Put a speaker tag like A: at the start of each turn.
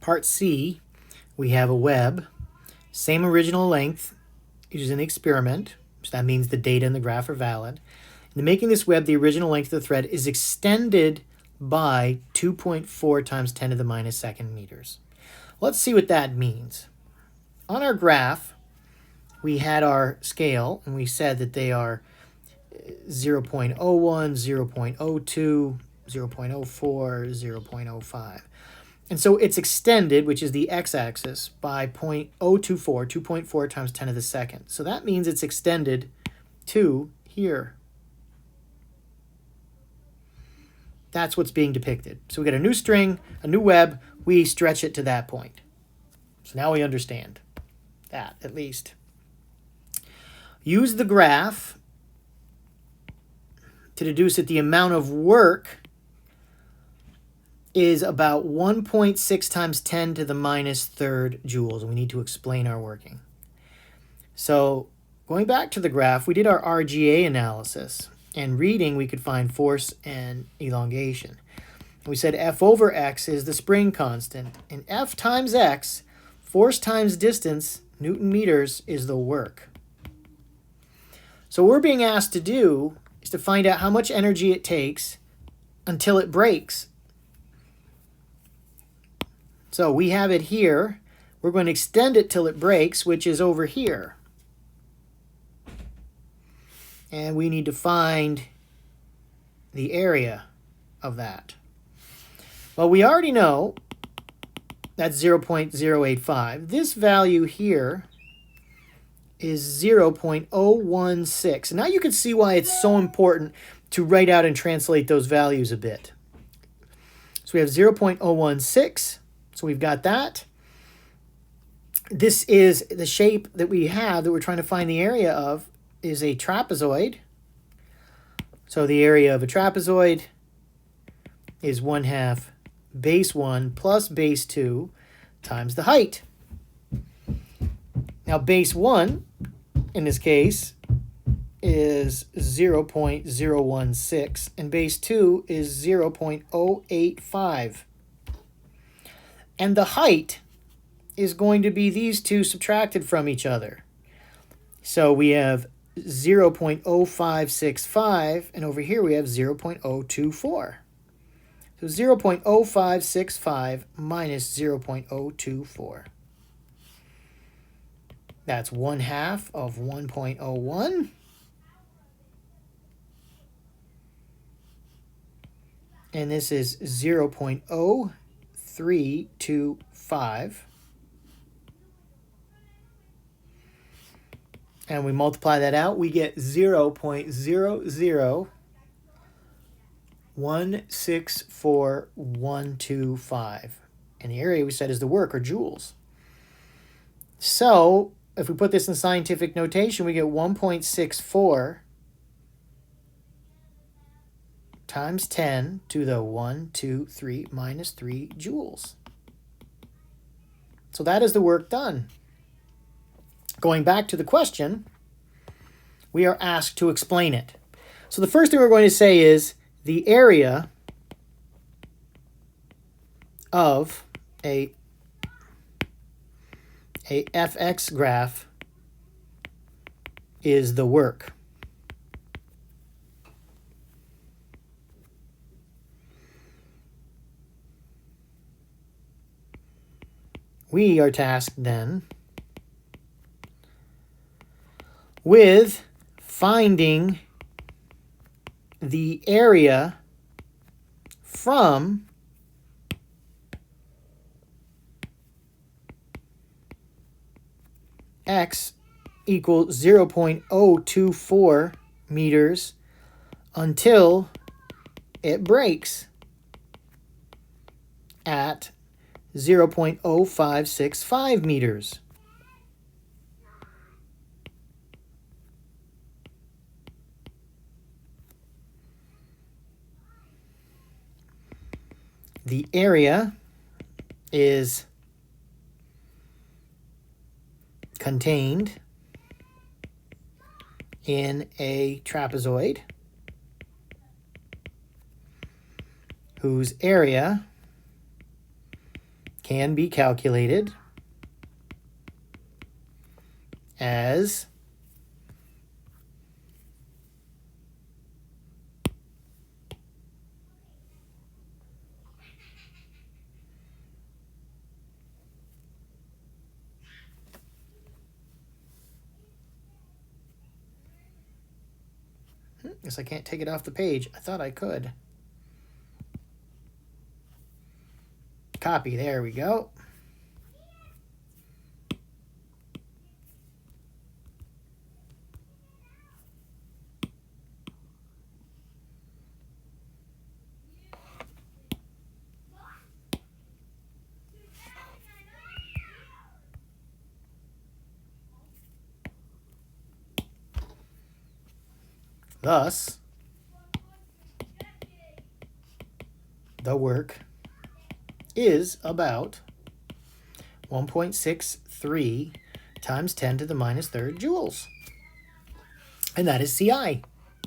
A: Part C, we have a web, same original length using the experiment, so that means the data and the graph are valid. In making this web, the original length of the thread is extended by 2.4 times 10 to the minus second meters. Let's see what that means. On our graph, we had our scale, and we said that they are 0.01, 0.02, 0.04, 0.05. And so it's extended, which is the x-axis, by 0.024, 2.4 times 10 to the second. So that means it's extended to here. That's what's being depicted. So we get a new string, a new web, we stretch it to that point. So now we understand that, at least. Use the graph to deduce that the amount of work is about 1.6 times 10 to the minus third joules. And we need to explain our working. So going back to the graph, we did our RGA analysis. And reading, we could find force and elongation. We said F over X is the spring constant. And F times X, force times distance, Newton meters, is the work. So what we're being asked to do is to find out how much energy it takes until it breaks. So we have it here. We're going to extend it till it breaks, which is over here. And we need to find the area of that. Well, we already know that's 0.085. This value here is 0.016. Now you can see why it's so important to write out and translate those values a bit. So we have 0.016. So we've got that. This is the shape that we have that we're trying to find the area of is a trapezoid. So the area of a trapezoid is 1/2 base 1 plus base 2 times the height. Now base 1, in this case, is 0.016 and base 2 is 0.085. And the height is going to be these two subtracted from each other. So we have 0.0565, and over here we have 0.024. So 0.0565 minus 0.024. That's 1/2 of 1.01. And this is 0.0325. And we multiply that out, we get 0.00164,125. And the area we said is the work, or joules. So if we put this in scientific notation, we get 1.64 times 10 to the 123 minus 3 joules. So that is the work done. Going back to the question, we are asked to explain it. So the first thing we're going to say is the area of a fx graph is the work. We are tasked then with finding the area from x equals 0.024 meters until it breaks at 0.0565 meters. The area is contained in a trapezoid whose area can be calculated as guess I can't take it off the page. I thought I could. Copy, there we go. Thus, the work is about 1.63 times 10 to the minus third joules. And that is CI.